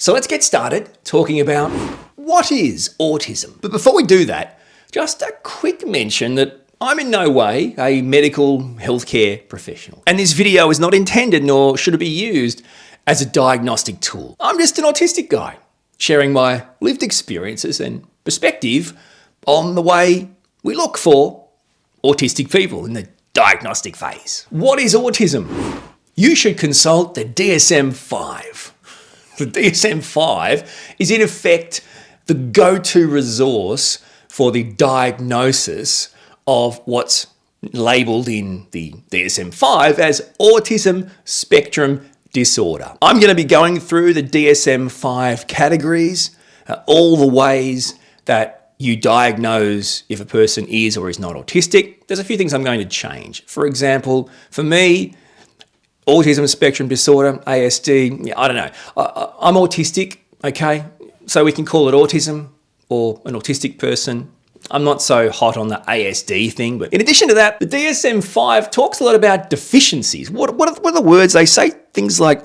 So let's get started talking about what is autism. But before we do that, just a quick mention that I'm in no way a medical healthcare professional. And this video is not intended, nor should it be used as a diagnostic tool. I'm just an autistic guy sharing my lived experiences and perspective on the way we look for autistic people in the diagnostic phase. What is autism? You should consult the DSM-5. The DSM-5 is in effect the go-to resource for the diagnosis of what's labelled in the DSM-5 as autism spectrum disorder. I'm going to be going through the DSM-5 categories, all the ways that you diagnose if a person is or is not autistic. There's a few things I'm going to change. For example, for me, autism spectrum disorder, ASD, I don't know. I'm autistic, okay? So we can call it autism or an autistic person. I'm not so hot on the ASD thing, but in addition to that, the DSM-5 talks a lot about deficiencies. What are the words? They say things like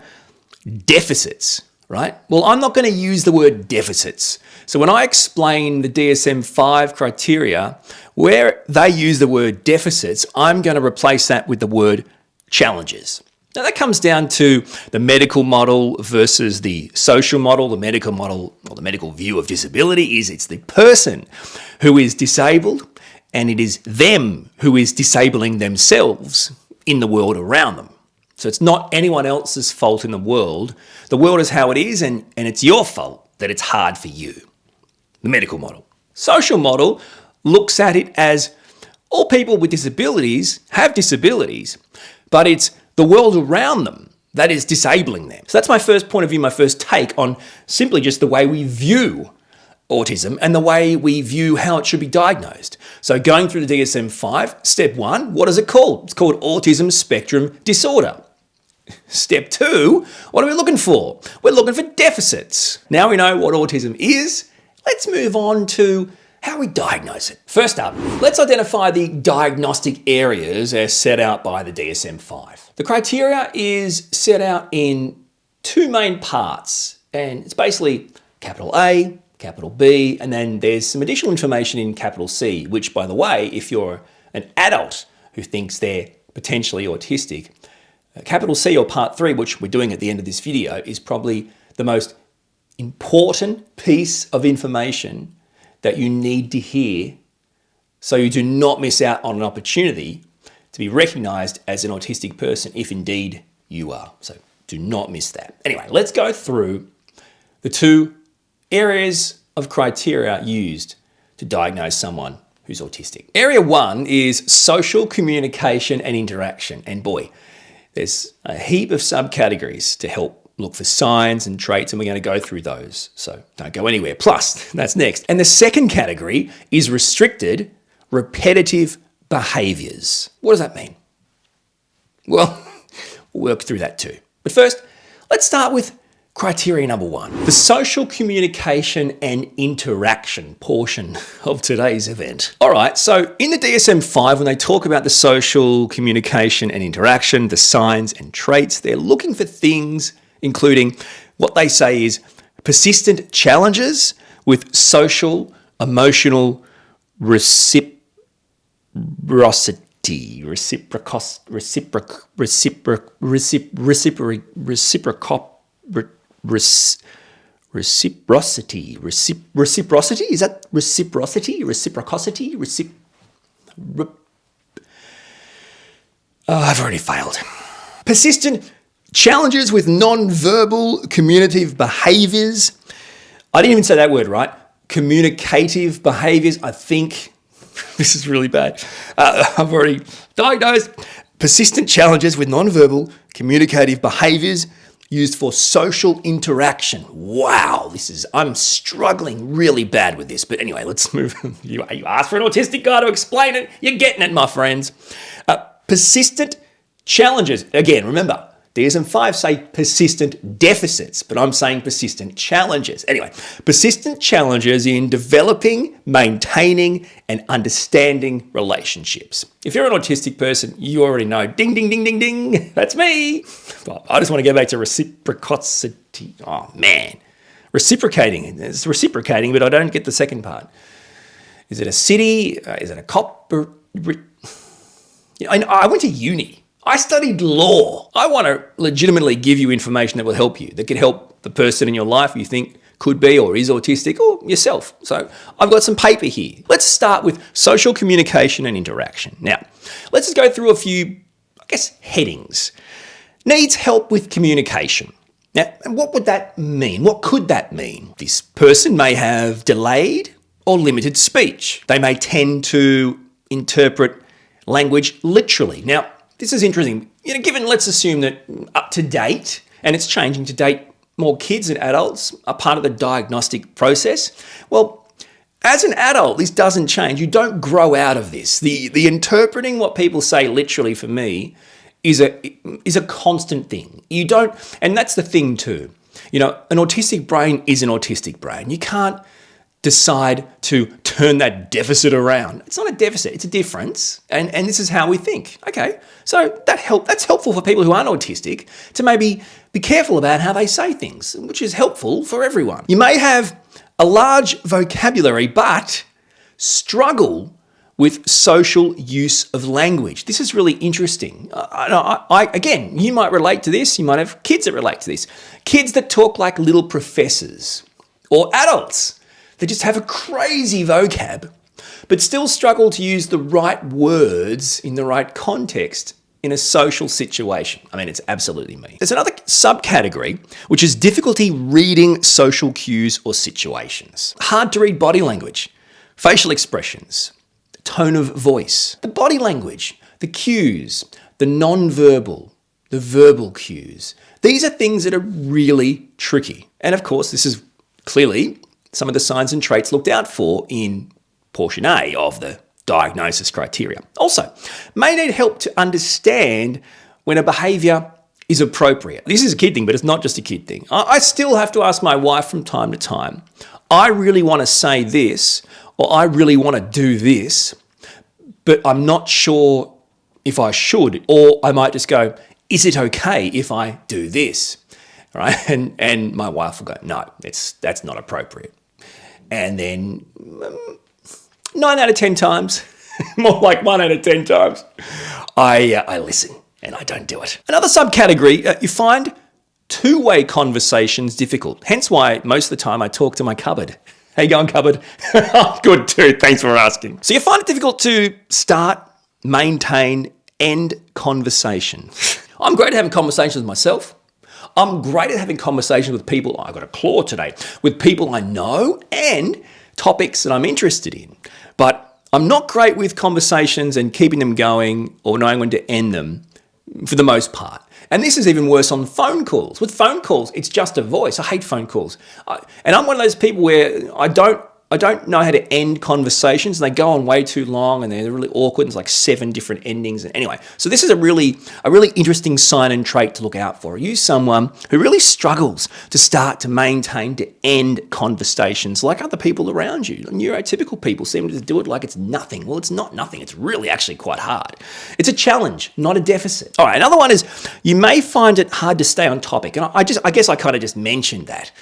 deficits, right? Well, I'm not going to use the word deficits. So when I explain the DSM-5 criteria, where they use the word deficits, I'm going to replace that with the word challenges. Now that comes down to the medical model versus the social model. The medical model, or the medical view of disability, is it's the person who is disabled and it is them who is disabling themselves in the world around them. So it's not anyone else's fault in the world. The world is how it is and it's your fault that it's hard for you. The medical model. Social model looks at it as all people with disabilities have disabilities, but it's the world around them that is disabling them. So that's my first point of view, my first take on simply just the way we view autism and the way we view how it should be diagnosed. So going through the DSM-5, step 1, what is it called? It's called autism spectrum disorder. Step 2, what are we looking for? We're looking for deficits. Now we know what autism is, let's move on to how we diagnose it. First up, let's identify the diagnostic areas as set out by the DSM-5. The criteria is set out in two main parts, and it's basically capital A, capital B, and then there's some additional information in capital C, which, by the way, if you're an adult who thinks they're potentially autistic, capital C, or part 3, which we're doing at the end of this video, is probably the most important piece of information that you need to hear so you do not miss out on an opportunity to be recognised as an autistic person if indeed you are. So do not miss that. Anyway, let's go through the two areas of criteria used to diagnose someone who's autistic. Area 1 is social communication and interaction. And boy, there's a heap of subcategories to help look for signs and traits, and we're going to go through those. So don't go anywhere. Plus, that's next. And the second category is restricted repetitive behaviours. What does that mean? Well, we'll work through that too. But first, let's start with criteria number 1, the social communication and interaction portion of today's event. All right, so in the DSM-5, when they talk about the social communication and interaction, the signs and traits, they're looking for things including what they say is persistent challenges with social, emotional reciprocity, is that reciprocity? I've already failed. Persistent challenges with non-verbal communicative behaviours. I didn't even say that word right. Communicative behaviours. I think this is really bad. I've already diagnosed. Persistent challenges with non-verbal communicative behaviours used for social interaction. Wow, I'm struggling really bad with this. But anyway, let's move. You asked for an autistic guy to explain it. You're getting it, my friends. Persistent challenges. Again, remember, DSM-5 say persistent deficits, but I'm saying persistent challenges. Anyway, persistent challenges in developing, maintaining, and understanding relationships. If you're an autistic person, you already know, ding, ding, ding, ding, ding, that's me. Well, I just want to go back to reciprocity. Oh, man. reciprocating. It's reciprocating, but I don't get the second part. Is it a city? Is it a cop? I went to uni. I studied law. I want to legitimately give you information that will help you, that could help the person in your life you think could be or is autistic, or yourself. So I've got some paper here. Let's start with social communication and interaction. Now, let's just go through a few, headings. Needs help with communication. Now, what would that mean? What could that mean? This person may have delayed or limited speech. They may tend to interpret language literally. Now, this is interesting. Given, let's assume that up to date, and it's changing to date, more kids and adults are part of the diagnostic process. Well, as an adult, this doesn't change. You don't grow out of this. The interpreting what people say literally, for me, is a constant thing. You don't, and that's the thing too. An autistic brain is an autistic brain. You can't decide to turn that deficit around. It's not a deficit, it's a difference. And this is how we think. Okay, so that's helpful for people who aren't autistic to maybe be careful about how they say things, which is helpful for everyone. You may have a large vocabulary, but struggle with social use of language. This is really interesting. Again, you might relate to this. You might have kids that relate to this. Kids that talk like little professors, or adults that just have a crazy vocab, but still struggle to use the right words in the right context in a social situation. It's absolutely me. There's another subcategory, which is difficulty reading social cues or situations. Hard to read body language, facial expressions, tone of voice, the body language, the cues, the non-verbal, the verbal cues. These are things that are really tricky. And of course, this is clearly some of the signs and traits looked out for in portion A of the diagnosis criteria. Also, may need help to understand when a behaviour is appropriate. This is a kid thing, but it's not just a kid thing. I still have to ask my wife from time to time, I really want to say this, or I really want to do this, but I'm not sure if I should, or I might just go, is it okay if I do this? Right? And my wife will go, no, that's not appropriate. And then 9 out of 10 times, more like 1 out of 10 times, I listen and I don't do it. Another subcategory, you find two-way conversations difficult. Hence why most of the time I talk to my cupboard. How you going, cupboard? I'm good too, thanks for asking. So you find it difficult to start, maintain, end conversation. I'm great at having conversations with myself. I'm great at having conversations with people. I got a claw today with people I know and topics that I'm interested in. But I'm not great with conversations and keeping them going or knowing when to end them for the most part. And this is even worse on phone calls. With phone calls, it's just a voice. I hate phone calls. And I'm one of those people where I don't know how to end conversations. They go on way too long and they're really awkward. There's like 7 different endings. And anyway, so this is a really interesting sign and trait to look out for. Are you someone who really struggles to start, to maintain, to end conversations like other people around you? Neurotypical people seem to do it like it's nothing. Well, it's not nothing. It's really actually quite hard. It's a challenge, not a deficit. All right, another one is you may find it hard to stay on topic. And I guess I kind of just mentioned that.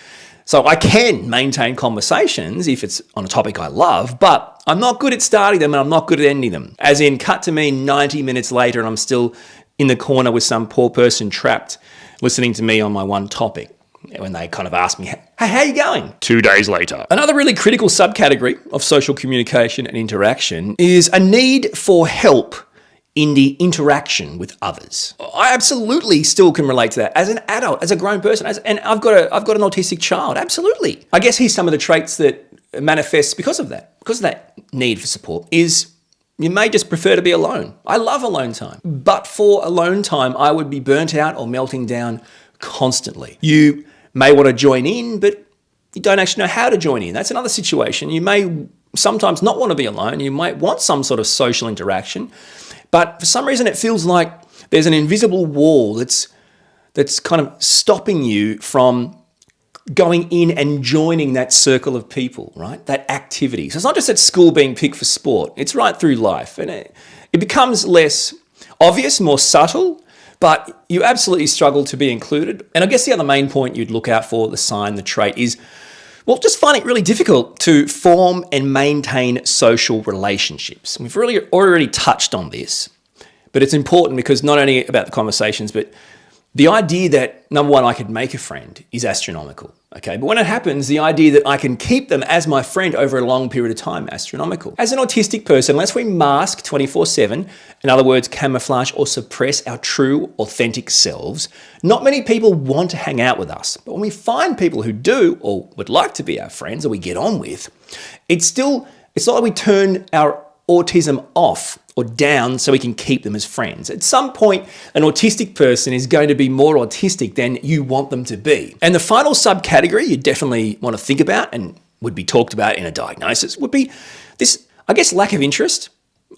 So I can maintain conversations if it's on a topic I love, but I'm not good at starting them and I'm not good at ending them. As in, cut to me 90 minutes later and I'm still in the corner with some poor person trapped listening to me on my one topic when they kind of ask me, hey, how are you going? 2 days later. Another really critical subcategory of social communication and interaction is a need for help in the interaction with others. I absolutely still can relate to that as an adult, as a grown person, and I've got an autistic child. Absolutely. I guess here's some of the traits that manifest because of that need for support is you may just prefer to be alone. I love alone time, but for alone time, I would be burnt out or melting down constantly. You may want to join in, but you don't actually know how to join in. That's another situation. You may sometimes not want to be alone. You might want some sort of social interaction, but for some reason it feels like there's an invisible wall that's kind of stopping you from going in and joining that circle of people, right? That activity. So it's not just at school being picked for sport. It's right through life. And it becomes less obvious, more subtle, but you absolutely struggle to be included. And I guess the other main point you'd look out for, the sign, the trait, is, well, just find it really difficult to form and maintain social relationships. We've really already touched on this, but it's important because not only about the conversations, but the idea that, number one, I could make a friend is astronomical, okay? But when it happens, the idea that I can keep them as my friend over a long period of time, astronomical. As an autistic person, unless we mask 24/7, in other words, camouflage or suppress our true, authentic selves, not many people want to hang out with us. But when we find people who do or would like to be our friends or we get on with, it's not like we turn our autism off or down so we can keep them as friends. At some point, an autistic person is going to be more autistic than you want them to be. And the final subcategory you definitely want to think about and would be talked about in a diagnosis would be this, I guess, lack of interest.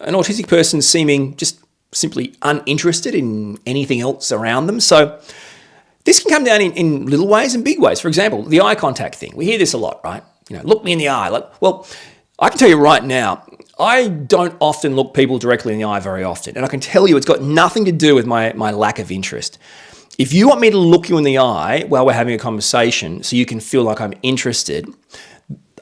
An autistic person seeming just simply uninterested in anything else around them. So this can come down in little ways and big ways. For example, the eye contact thing. We hear this a lot, right? Look me in the eye. Well, I can tell you right now, I don't often look people directly in the eye very often. And I can tell you it's got nothing to do with my lack of interest. If you want me to look you in the eye while we're having a conversation so you can feel like I'm interested,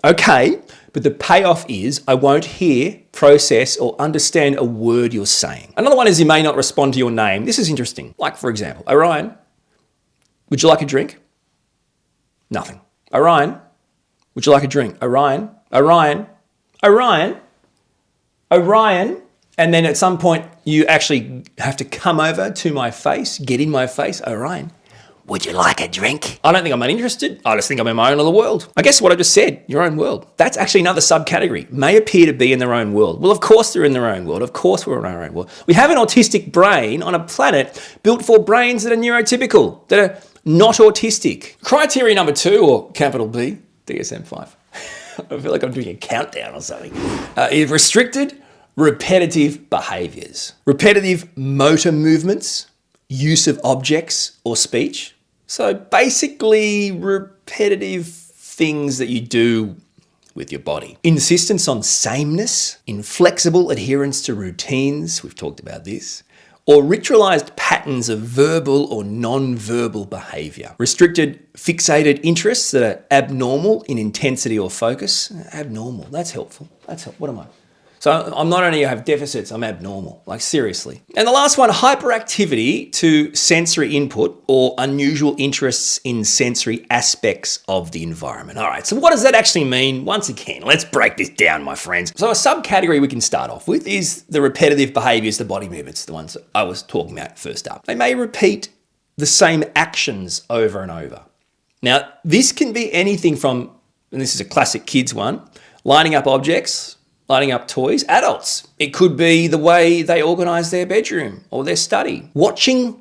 okay, but the payoff is I won't hear, process, or understand a word you're saying. Another one is you may not respond to your name. This is interesting. Like, for example, Orion, would you like a drink? Nothing. Orion, would you like a drink? Orion, Orion, Orion, Orion, and then at some point you actually have to come over to my face, get in my face. Orion, would you like a drink? I don't think I'm uninterested. I just think I'm in my own little world. I guess what I just said, your own world. That's actually another subcategory. May appear to be in their own world. Well, of course they're in their own world. Of course we're in our own world. We have an autistic brain on a planet built for brains that are neurotypical, that are not autistic. Criteria number 2, or capital B, DSM-5. I feel like I'm doing a countdown or something. Is restricted, repetitive behaviours. Repetitive motor movements, use of objects or speech. So basically repetitive things that you do with your body. Insistence on sameness, inflexible adherence to routines, we've talked about this, or ritualized patterns of verbal or non-verbal behavior. Restricted fixated interests that are abnormal in intensity or focus. Abnormal, that's helpful. What am I? So I'm not only have deficits, I'm abnormal, like seriously. And the last one, hyperactivity to sensory input or unusual interests in sensory aspects of the environment. All right, so what does that actually mean? Once again, let's break this down, my friends. So a subcategory we can start off with is the repetitive behaviors, the body movements, the ones that I was talking about first up. They may repeat the same actions over and over. Now, this can be anything from, and this is a classic kids one, lining up objects, lining up toys. Adults, it could be the way they organise their bedroom or their study. Watching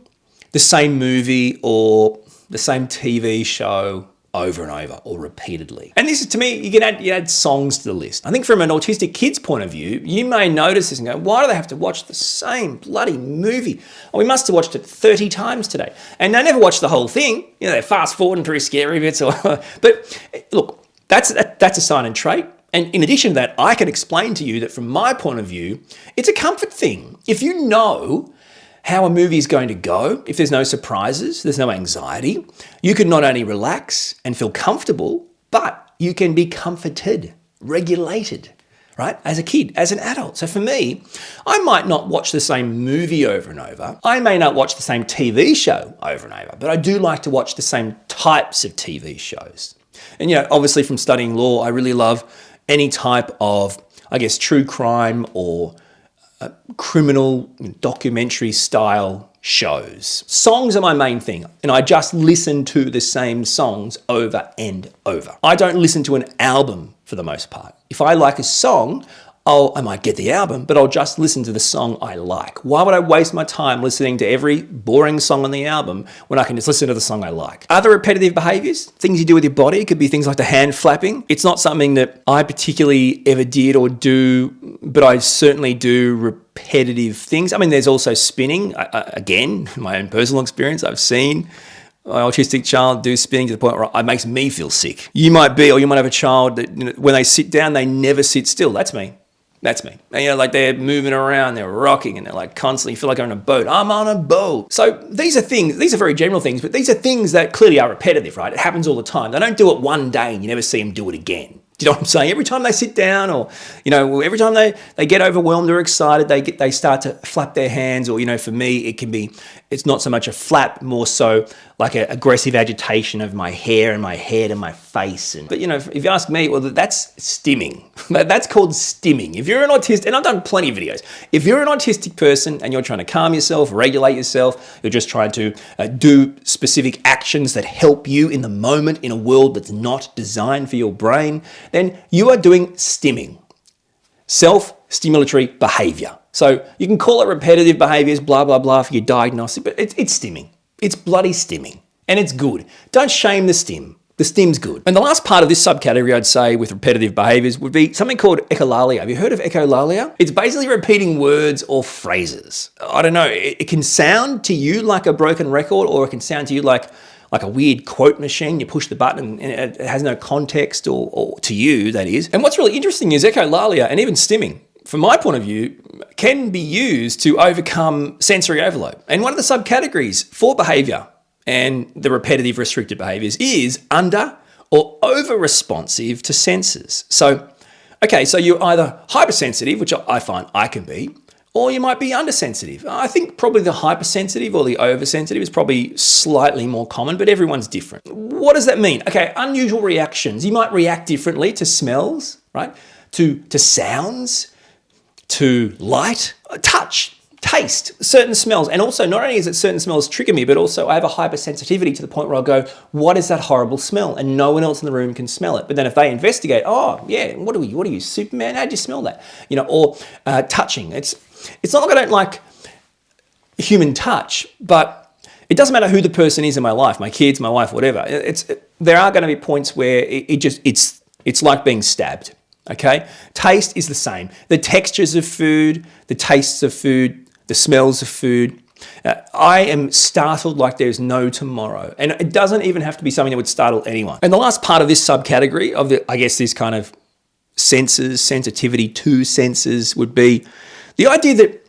the same movie or the same TV show over and over or repeatedly. And this is, to me, you add songs to the list. I think from an autistic kid's point of view, you may notice this and go, why do they have to watch the same bloody movie? Oh, we must have watched it 30 times today. And they never watch the whole thing. They're fast forwarding through scary bits. But look, that's a sign and trait. And in addition to that, I can explain to you that from my point of view, it's a comfort thing. If you know how a movie is going to go, if there's no surprises, there's no anxiety, you can not only relax and feel comfortable, but you can be comforted, regulated, right? As a kid, as an adult. So for me, I might not watch the same movie over and over. I may not watch the same TV show over and over, but I do like to watch the same types of TV shows. And, obviously from studying law, I really love any type of, I guess, true crime or criminal documentary style shows. Songs are my main thing, and I just listen to the same songs over and over. I don't listen to an album for the most part. If I like a song, I might get the album, but I'll just listen to the song I like. Why would I waste my time listening to every boring song on the album when I can just listen to the song I like? Other repetitive behaviors, things you do with your body, it could be things like the hand flapping. It's not something that I particularly ever did or do, but I certainly do repetitive things. I mean, there's also spinning. Again, my own personal experience, I've seen my autistic child do spinning to the point where it makes me feel sick. You might have a child that when they sit down, they never sit still. That's me. That's me. And, like they're moving around, they're rocking, and they're like constantly feel like they're on a boat. I'm on a boat. So these are very general things, but these are things that clearly are repetitive, right? It happens all the time. They don't do it one day and you never see them do it again. Do you know what I'm saying? Every time they sit down, or, every time they get overwhelmed or excited, they start to flap their hands, or, for me, it's not so much a flap, more so like an aggressive agitation of my hair and my head and my face. But, if you ask me, well, that's stimming. That's called stimming. If you're an autistic, and I've done plenty of videos, if you're an autistic person and you're trying to calm yourself, regulate yourself, you're just trying to do specific actions that help you in the moment in a world that's not designed for your brain, then you are doing stimming, self-stimulatory behavior. So you can call it repetitive behaviors, blah, blah, blah, for your diagnostic, but it's stimming. It's bloody stimming, and it's good. Don't shame the stim. The stim's good. And the last part of this subcategory, I'd say, with repetitive behaviors would be something called echolalia. Have you heard of echolalia? It's basically repeating words or phrases. I don't know. It can sound to you like a broken record, or it can sound to you like a weird quote machine. You push the button and it has no context, or to you, that is. And what's really interesting is echolalia, and even stimming, from my point of view, can be used to overcome sensory overload. And one of the subcategories for behavior and the repetitive restricted behaviors is under or over responsive to senses. So you're either hypersensitive, which I find I can be, or you might be undersensitive. I think probably the hypersensitive or the oversensitive is probably slightly more common, but everyone's different. What does that mean? Okay, unusual reactions. You might react differently to smells, right? To sounds, to light, touch, taste, certain smells. And also, not only is it certain smells trigger me, but also I have a hypersensitivity to the point where I'll go, what is that horrible smell? And no one else in the room can smell it. But then if they investigate, oh yeah, what are you, Superman? How'd you smell that? Or touching. It's not like I don't like human touch, but it doesn't matter who the person is in my life, my kids, my wife, whatever. There are going to be points where it's like being stabbed. Okay, taste is the same. The textures of food, the tastes of food, the smells of food. I am startled like there's no tomorrow. And it doesn't even have to be something that would startle anyone. And the last part of this subcategory of this kind of senses, sensitivity to senses, would be the idea that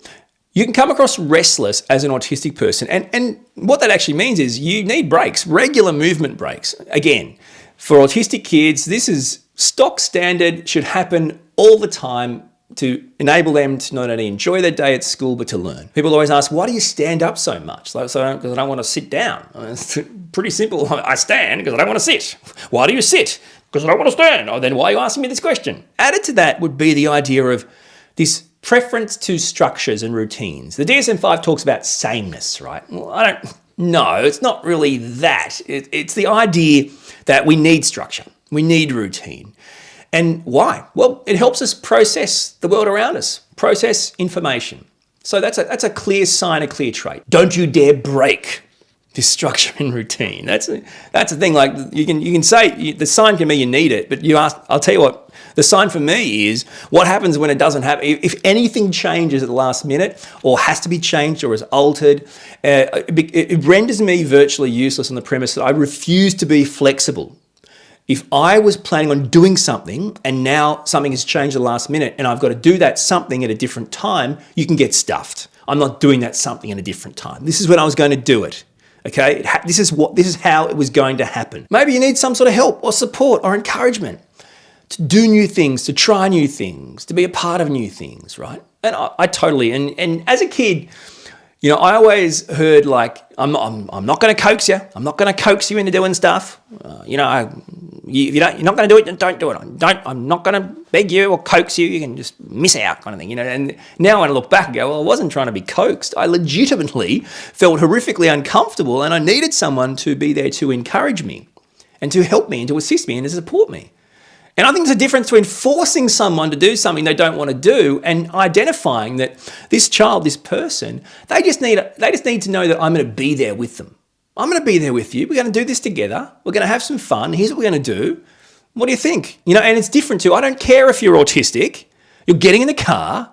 you can come across restless as an autistic person. And what that actually means is you need breaks, regular movement breaks. Again, for autistic kids, this is stock standard, should happen all the time to enable them to not only enjoy their day at school, but to learn. People always ask, why do you stand up so much? Because I don't want to sit down. It's pretty simple. I stand because I don't want to sit. Why do you sit? Because I don't want to stand. Oh, then why are you asking me this question? Added to that would be the idea of this preference to structures and routines. The DSM-5 talks about sameness, right? Well, no, it's not really that. It's the idea that we need structure. We need routine. And why? Well, it helps us process the world around us, process information. So that's a clear sign, a clear trait. Don't you dare break this structure and routine. That's the thing. Like you can say the sign can be you need it, but I'll tell you what, the sign for me is what happens when it doesn't happen. If anything changes at the last minute or has to be changed or is altered, it renders me virtually useless on the premise that I refuse to be flexible. If I was planning on doing something and now something has changed at the last minute and I've got to do that something at a different time, you can get stuffed. I'm not doing that something at a different time. This is when I was going to do it. Okay, this is how it was going to happen. Maybe you need some sort of help or support or encouragement to do new things, to try new things, to be a part of new things, right? And I totally, and as a kid, I always heard like, I'm not going to coax you. I'm not going to coax you into doing stuff. You're not going to do it, don't do it. I'm not going to beg you or coax you. You can just miss out, kind of thing. And now when I look back and go, well, I wasn't trying to be coaxed. I legitimately felt horrifically uncomfortable, and I needed someone to be there to encourage me, and to help me, and to assist me, and to support me. And I think there's a difference between forcing someone to do something they don't want to do and identifying that this child, this person, they just need to know that I'm going to be there with them. I'm going to be there with you. We're going to do this together. We're going to have some fun. Here's what we're going to do. What do you think? And it's different too. I don't care if you're autistic. You're getting in the car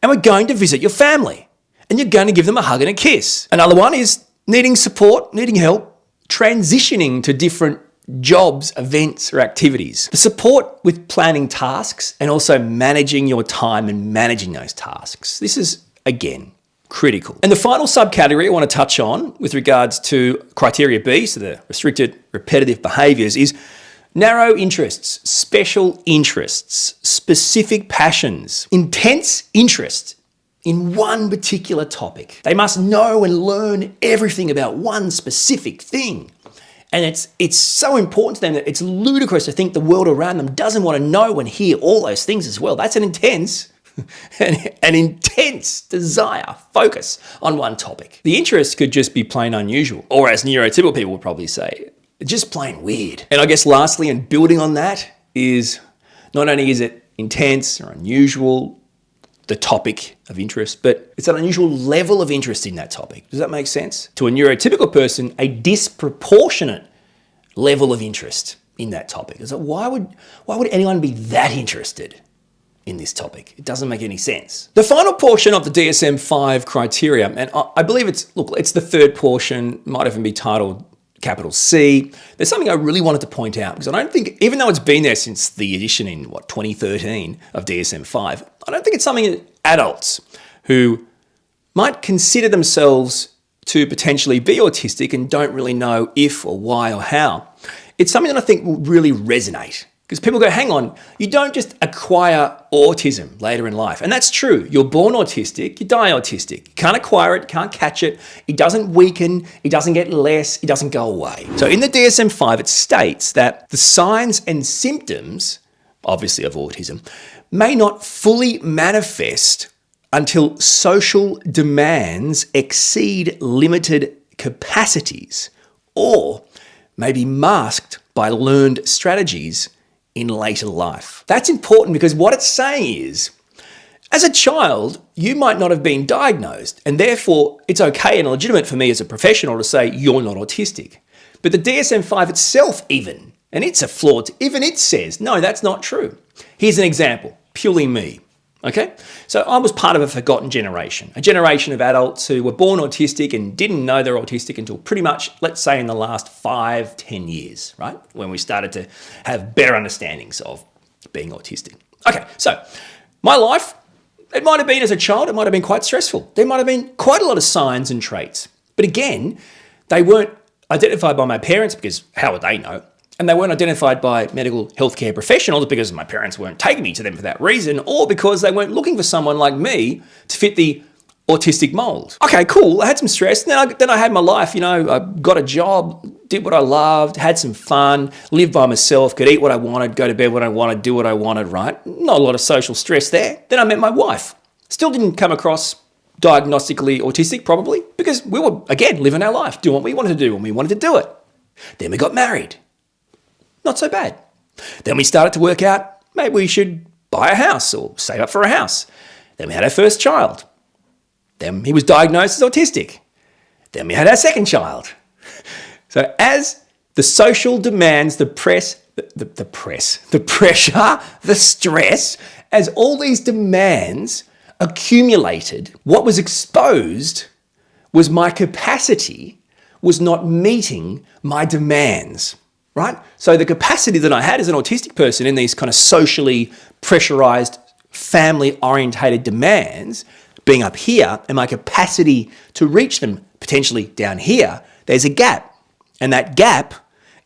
and we're going to visit your family and you're going to give them a hug and a kiss. Another one is needing support, needing help, transitioning to different jobs, events, or activities. The support with planning tasks and also managing your time and managing those tasks. This is, again, critical. And the final subcategory I want to touch on with regards to criteria B, so the restricted repetitive behaviours, is narrow interests, special interests, specific passions, intense interest in one particular topic. They must know and learn everything about one specific thing. And it's so important to them that it's ludicrous to think the world around them doesn't want to know and hear all those things as well. That's an intense desire, focus on one topic. The interest could just be plain unusual, or as neurotypical people would probably say, just plain weird. And I guess lastly, and building on that, is not only is it intense or unusual, the topic of interest, but it's an unusual level of interest in that topic. Does that make sense? To a neurotypical person, a disproportionate level of interest in that topic. So why would anyone be that interested in this topic? It doesn't make any sense. The final portion of the DSM-5 criteria, and I believe it's the third portion, might even be titled capital C. There's something I really wanted to point out, because I don't think, even though it's been there since the edition in 2013 of DSM-5, I don't think it's something that adults who might consider themselves to potentially be autistic and don't really know if or why or how, it's something that I think will really resonate. Because people go, hang on, you don't just acquire autism later in life. And that's true. You're born autistic, you die autistic. You can't acquire it, can't catch it. It doesn't weaken, it doesn't get less, it doesn't go away. So in the DSM-5, it states that the signs and symptoms, obviously of autism, may not fully manifest until social demands exceed limited capacities, or may be masked by learned strategies in later life. That's important, because what it's saying is, as a child, you might not have been diagnosed, and therefore it's okay and legitimate for me as a professional to say you're not autistic. But the DSM-5 itself even, and it's a flaw, even it says, no, that's not true. Here's an example, purely me. Okay, so I was part of a forgotten generation, a generation of adults who were born autistic and didn't know they're autistic until pretty much, let's say, in the last 5-10 years, right? When we started to have better understandings of being autistic. Okay, so my life, it might have been as a child, it might have been quite stressful. There might have been quite a lot of signs and traits. But again, they weren't identified by my parents, because how would they know? And they weren't identified by medical healthcare professionals because my parents weren't taking me to them for that reason, or because they weren't looking for someone like me to fit the autistic mold. Okay, cool. I had some stress. Then I had my life, I got a job, did what I loved, had some fun, lived by myself, could eat what I wanted, go to bed when I wanted, do what I wanted, right? Not a lot of social stress there. Then I met my wife. Still didn't come across diagnostically autistic, probably, because we were, again, living our life, doing what we wanted to do when we wanted to do it. Then we got married. Not so bad. Then we started to work out, maybe we should buy a house or save up for a house. Then we had our first child. Then he was diagnosed as autistic. Then we had our second child. So as the social demands, the pressure, the stress, as all these demands accumulated, what was exposed was my capacity was not meeting my demands. Right? So the capacity that I had as an autistic person in these kind of socially pressurized, family-orientated demands, being up here, and my capacity to reach them potentially down here, there's a gap. And that gap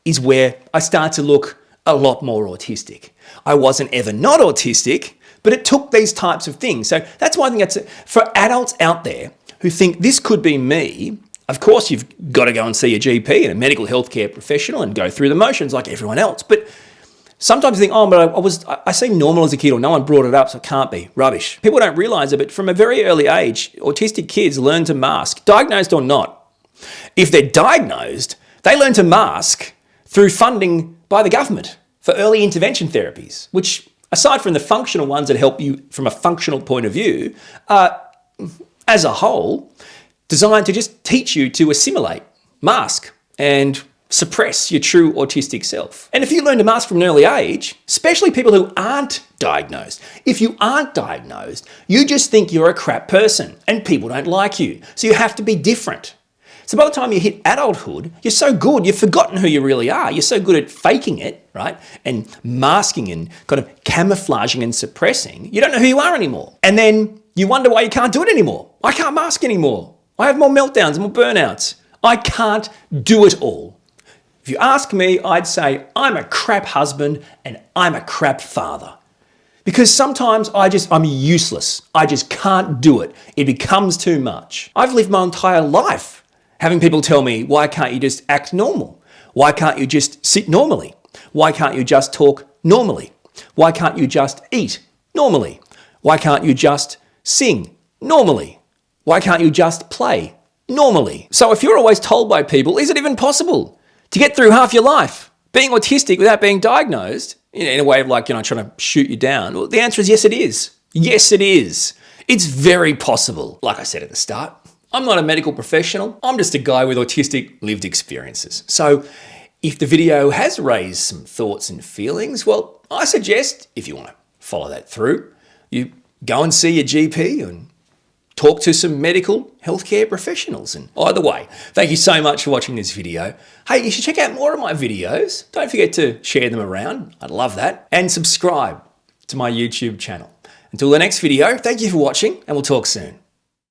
is where I start to look a lot more autistic. I wasn't ever not autistic, but it took these types of things. So that's why I think that's for adults out there who think this could be me. Of course, you've got to go and see a GP and a medical healthcare professional and go through the motions like everyone else. But sometimes you think, but I seem normal as a kid, or no one brought it up, so it can't be. Rubbish. People don't realize it, but from a very early age, autistic kids learn to mask, diagnosed or not. If they're diagnosed, they learn to mask through funding by the government for early intervention therapies, which, aside from the functional ones that help you from a functional point of view, are, as a whole, designed to just teach you to assimilate, mask, and suppress your true autistic self. And if you learn to mask from an early age, especially people who aren't diagnosed, if you aren't diagnosed, you just think you're a crap person and people don't like you. So you have to be different. So by the time you hit adulthood, you're so good, you've forgotten who you really are. You're so good at faking it, right? And masking and kind of camouflaging and suppressing, you don't know who you are anymore. And then you wonder why you can't do it anymore. I can't mask anymore. I have more meltdowns, more burnouts. I can't do it all. If you ask me, I'd say I'm a crap husband and I'm a crap father. Because sometimes I'm useless. I just can't do it. It becomes too much. I've lived my entire life having people tell me, why can't you just act normal? Why can't you just sit normally? Why can't you just talk normally? Why can't you just eat normally? Why can't you just sing normally? Why can't you just play normally? So if you're always told by people, is it even possible to get through half your life being autistic without being diagnosed, in a way of like, trying to shoot you down? Well, the answer is yes, it is. Yes, it is. It's very possible. Like I said at the start, I'm not a medical professional. I'm just a guy with autistic lived experiences. So if the video has raised some thoughts and feelings, well, I suggest if you want to follow that through, you go and see your GP and talk to some medical healthcare professionals. And either way, thank you so much for watching this video. Hey, you should check out more of my videos. Don't forget to share them around. I'd love that. And subscribe to my YouTube channel. Until the next video, thank you for watching and we'll talk soon.